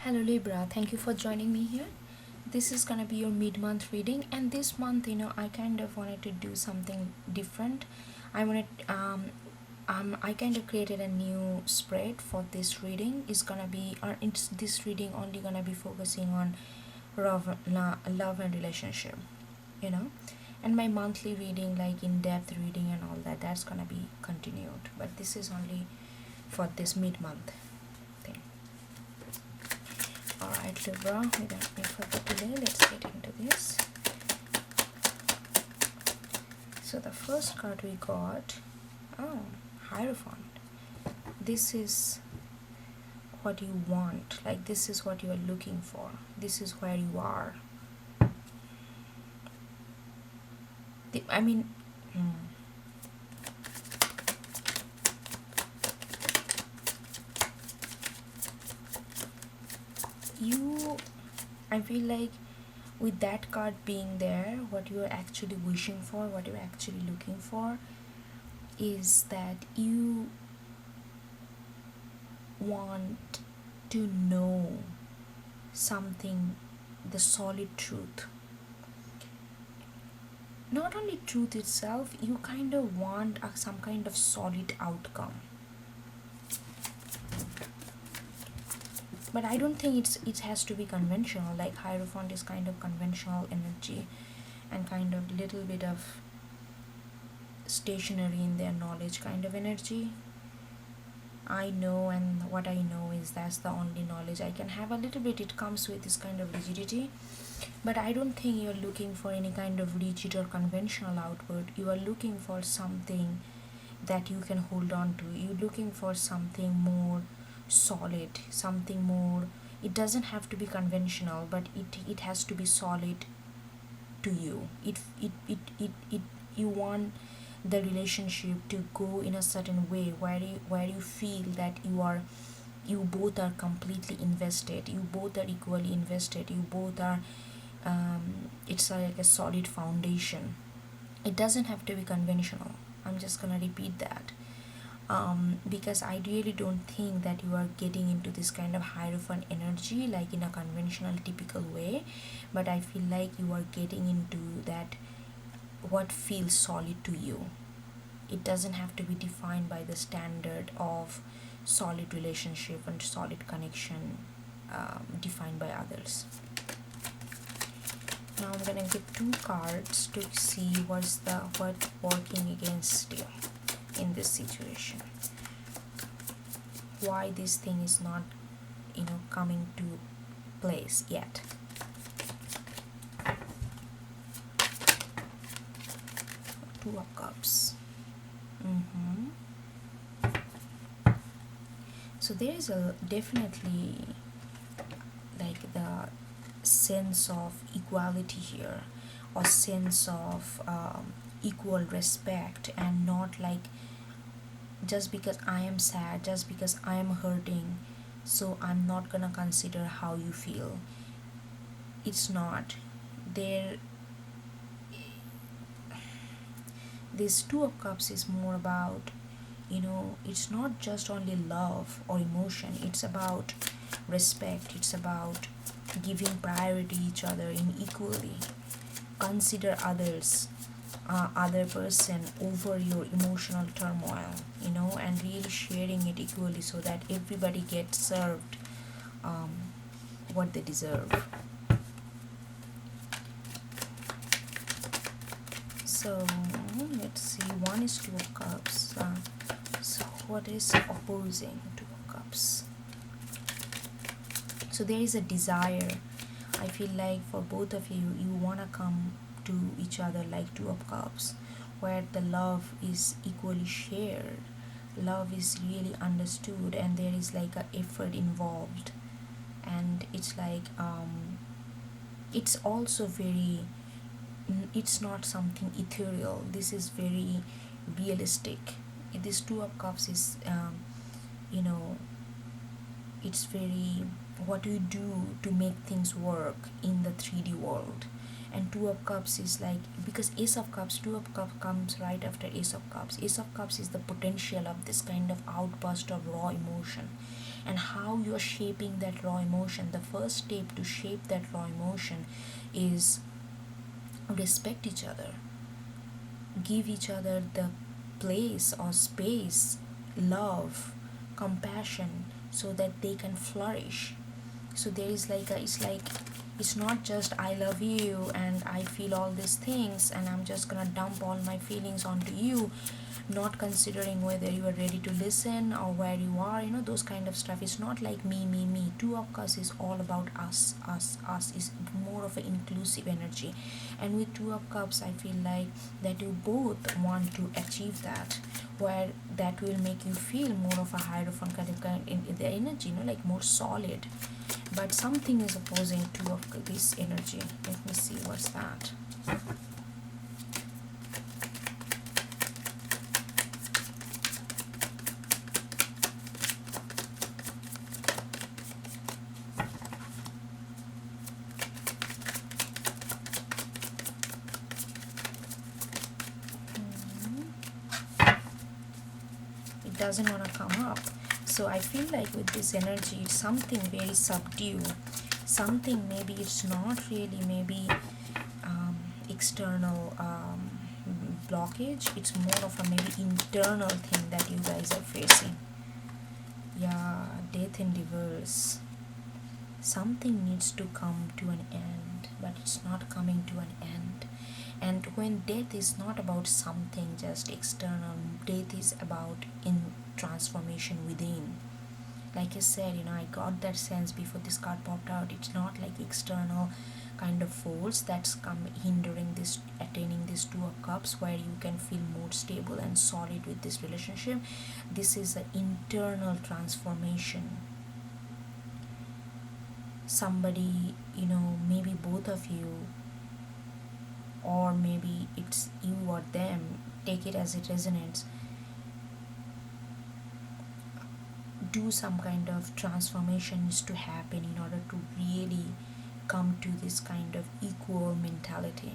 Hello Libra, thank you for joining me here. This is gonna be your mid-month reading, and this month, I kind of wanted to do something different. I wanted, I kind of created a new spread for this reading. It's gonna be, it's this reading only gonna be focusing on love and relationship, you know, and my monthly reading, like in-depth reading and all that, that's gonna be continued. But this is only for this mid-month thing. Alright Libra, without any further delay, let's get into this. So the first card we got, Hierophant. This is what you want, like this is what you are looking for, this is where you are. I mean, I feel like with that card being there, what you are actually wishing for, what you're actually looking for, is that you want to know something, the solid truth. Not only truth itself, you kind of want some kind of solid outcome. But I don't think it has to be conventional. Like Hierophant is kind of conventional energy and kind of little bit of stationary in their knowledge kind of energy. I know, and what I know is that's the only knowledge I can have. A little bit it comes with this kind of rigidity, but I don't think you're looking for any kind of rigid or conventional output. You are looking for something that you can hold on to. You're looking for something more solid, something more. It doesn't have to be conventional, but it has to be solid to you. It you want the relationship to go in a certain way where you feel that you both are completely invested, you both are equally invested, you both are it's like a solid foundation. It doesn't have to be conventional. I'm just gonna repeat that, because I really don't think that you are getting into this kind of Hierophant energy like in a conventional typical way, but I feel like you are getting into that what feels solid to you. It doesn't have to be defined by the standard of solid relationship and solid connection defined by others. Now I'm gonna get two cards to see what's working against you in this situation. Why this thing is not, coming to place yet. Two of Cups. So there is a definitely like the sense of equality here, or sense of equal respect, and not like just because I am sad, just because I am hurting, so I'm not gonna consider how you feel. It's not there. This Two of Cups is more about, it's not just only love or emotion, it's about respect, it's about giving priority each other in equally. Consider others, other person over your emotional turmoil, and really sharing it equally so that everybody gets served what they deserve. So let's see, one is Two of Cups. So what is opposing Two of Cups? So there is a desire. I feel like for both of you, you want to come to each other like Two of Cups, where the love is equally shared, love is really understood, and there is like a effort involved. And it's like it's also very, it's not something ethereal, this is very realistic. This Two of Cups is you know it's very, what do you do to make things work in the 3D world. And Two of Cups is like, because Ace of Cups, Two of Cups comes right after Ace of Cups. Ace of Cups is the potential of this kind of outburst of raw emotion, and how you are shaping that raw emotion. The first step to shape that raw emotion is respect each other, give each other the place or space, love, compassion, so that they can flourish. So there is like a, it's like, it's not just I love you and I feel all these things and I'm just gonna dump all my feelings onto you, not considering whether you are ready to listen or where you are, those kind of stuff. It's not like me. Two of Cups is all about us is more of an inclusive energy. And with Two of Cups, I feel like that you both want to achieve that, where that will make you feel more of a hierophant kind in the energy, like more solid. But something is opposing Two of this energy. Let me see what's that. It doesn't want to come up. So I feel like with this energy, it's something very subdued. Something, maybe it's not really, maybe external blockage. It's more of a maybe internal thing that you guys are facing. Yeah, death in reverse. Something needs to come to an end, but it's not coming to an end. And when death is not about something just external, death is about in transformation within. Like I said, I got that sense before this card popped out. It's not like external kind of force that's come hindering this, attaining this Two of Cups, where you can feel more stable and solid with this relationship. This is an internal transformation. Somebody, maybe both of you, or maybe it's you or them, take it as it resonates, do some kind of transformations to happen in order to really come to this kind of equal mentality.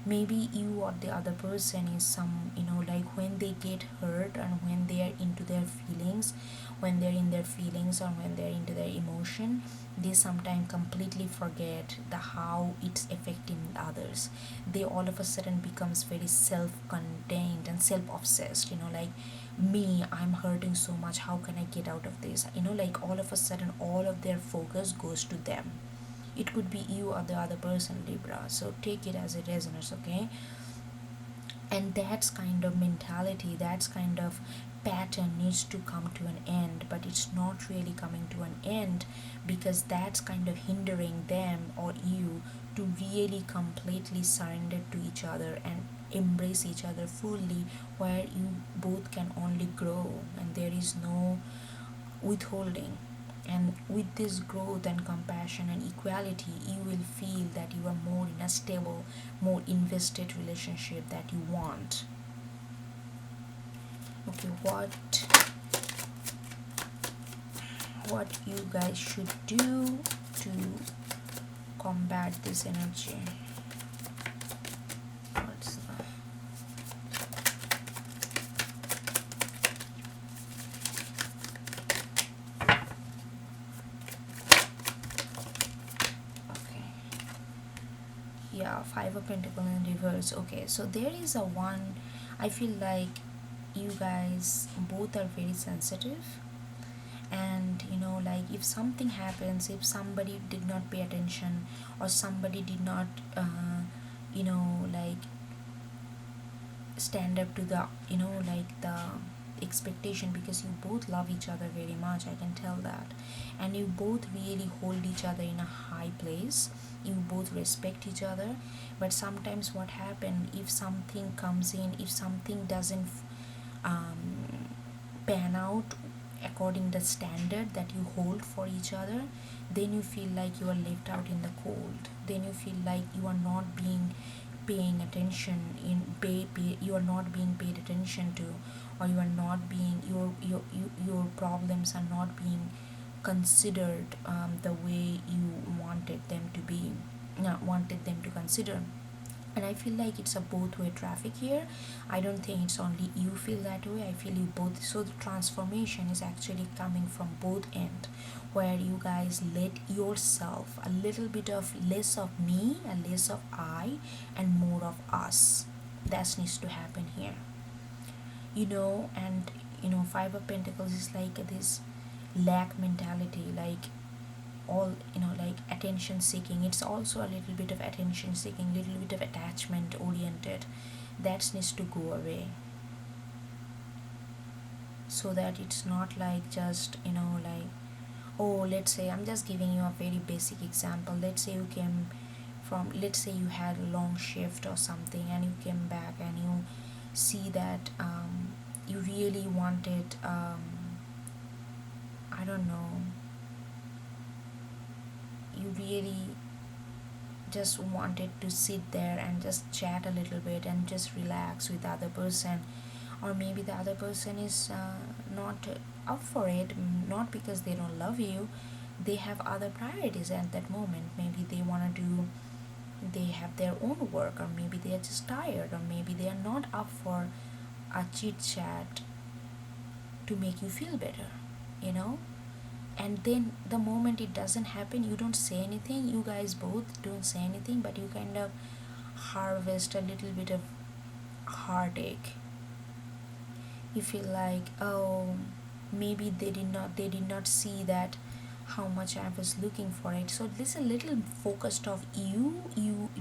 Maybe you or the other person is some, like when they get hurt and when they are into their feelings, when they're in their feelings or when they're into their emotion, they sometimes completely forget the how it's affecting others. They all of a sudden becomes very self-contained and self-obsessed, like, me, I'm hurting so much, how can I get out of this, like all of a sudden all of their focus goes to them. It could be you or the other person, Libra, so take it as it resonates, okay? And that's kind of mentality, that's kind of pattern needs to come to an end, but it's not really coming to an end, because that's kind of hindering them or you to really completely surrender to each other and embrace each other fully, where you both can only grow and there is no withholding. And with this growth and compassion and equality, you will feel that you are more in a stable, more invested relationship that you want. Okay, what you guys should do to combat this energy? What's that? Okay. Yeah, Five of Pentacles in reverse. Okay, so there is a one, I feel like you guys both are very sensitive, and like if something happens, if somebody did not pay attention or somebody did not like stand up to the like the expectation, because you both love each other very much, I can tell that, and you both really hold each other in a high place, you both respect each other. But sometimes what happen, if something comes in, if something doesn't pan out according the standard that you hold for each other, then you feel like you are left out in the cold, then you feel like you are not being paying attention you are not being paid attention to, or you are not being your problems are not being considered the way you wanted them to be. wanted them to consider. And I feel like it's a both way traffic here. I don't think it's only you feel that way, I feel you both. So the transformation is actually coming from both end, where you guys let yourself a little bit of less of me and less of I and more of us. That needs to happen here, and Five of Pentacles is like this lack mentality, like all like attention seeking. It's also a little bit of attention seeking, little bit of attachment oriented. That needs to go away, so that it's not like just like, oh, let's say I'm just giving you a very basic example. Let's say you came from, let's say you had a long shift or something, and you came back and you see that you really wanted, I don't know, you really just wanted to sit there and just chat a little bit and just relax with the other person. Or maybe the other person is not up for it, not because they don't love you, they have other priorities at that moment. Maybe they want to do, they have their own work, or maybe they are just tired, or maybe they are not up for a chit chat to make you feel better, you know and then the moment it doesn't happen, you don't say anything, you guys both don't say anything, but you kind of harvest a little bit of heartache. You feel like, oh, maybe they did not see that how much I was looking for it. So this is a little focused of you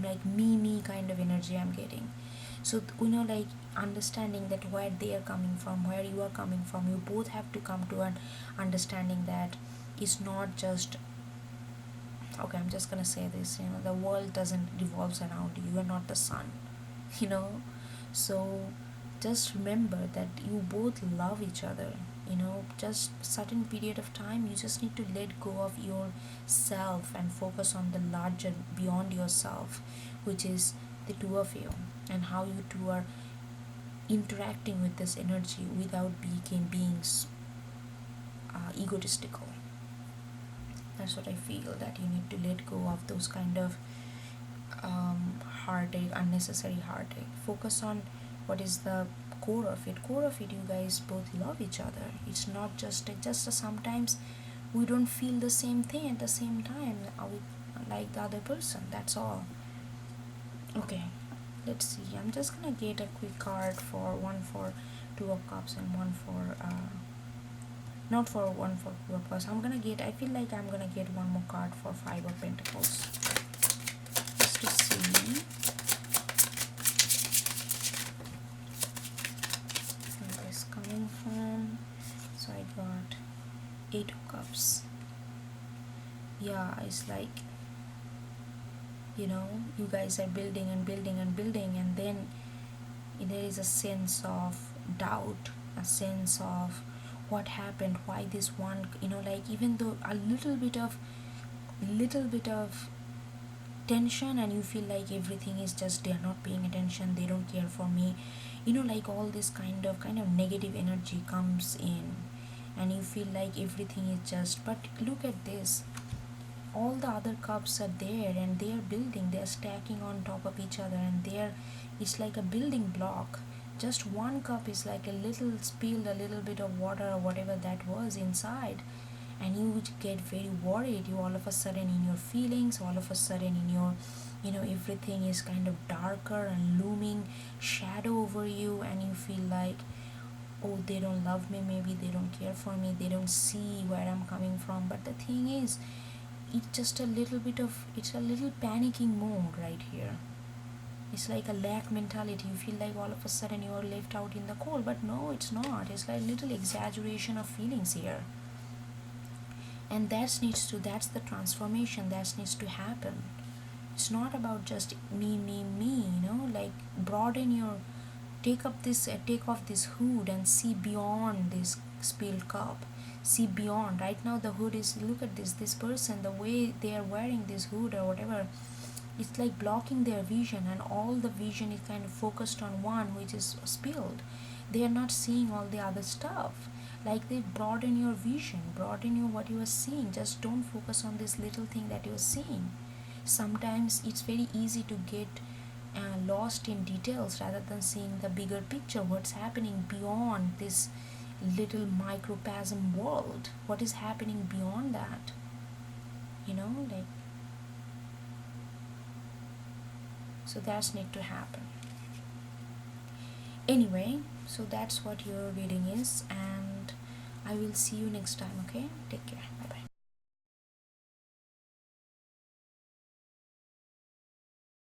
like me kind of energy I'm getting. So like understanding that where they are coming from, where you are coming from, you both have to come to an understanding that it's not just, okay, I'm just gonna say this, the world doesn't revolves around you, you are not the sun. you know so just remember that you both love each other. Just certain period of time, you just need to let go of yourself and focus on the larger beyond yourself, which is the two of you, and how you two are interacting with this energy without being egotistical. That's what I feel, that you need to let go of those kind of heartache, unnecessary heartache. Focus on what is the core of it. You guys both love each other. It's not just sometimes we don't feel the same thing at the same time like the other person. That's all. Okay, let's see. I'm just gonna get a quick card for one for Two of Cups and one for not for one for Two of Cups. I feel like I'm gonna get one more card for Five of Pentacles, just to see where it's coming from. So I got Eight of Cups. Yeah, it's like, you guys are building and building and building, and then there is a sense of doubt, a sense of what happened, why this one, like, even though a little bit of tension, and you feel like everything is just, they're not paying attention, they don't care for me, like all this kind of negative energy comes in, and you feel like everything is just, but look at this, all the other cups are there, and they are building, they are stacking on top of each other, and it's like a building block. Just one cup is like a little spilled, a little bit of water or whatever that was inside, and you would get very worried. You all of a sudden in your feelings, all of a sudden in your, everything is kind of darker and looming shadow over you, and you feel like, oh, they don't love me, maybe they don't care for me, they don't see where I'm coming from. But the thing is, it's a little panicking mode right here. It's like a lack mentality. You feel like all of a sudden you are left out in the cold, but no, it's not. It's like little exaggeration of feelings here, and that's the transformation that needs to happen. It's not about just me, like, broaden your, take off this hood and see beyond this spilled cup. See beyond. Right now the hood is, look at this person, the way they are wearing this hood or whatever, it's like blocking their vision, and all the vision is kind of focused on one, which is spilled. They are not seeing all the other stuff. Like, they broaden your vision, broaden your what you are seeing. Just don't focus on this little thing that you are seeing. Sometimes it's very easy to get lost in details rather than seeing the bigger picture, what's happening beyond this little microplasm world, what is happening beyond that, like. So that's need to happen anyway. So that's what your reading is, and I will see you next time. Okay, take care, bye bye.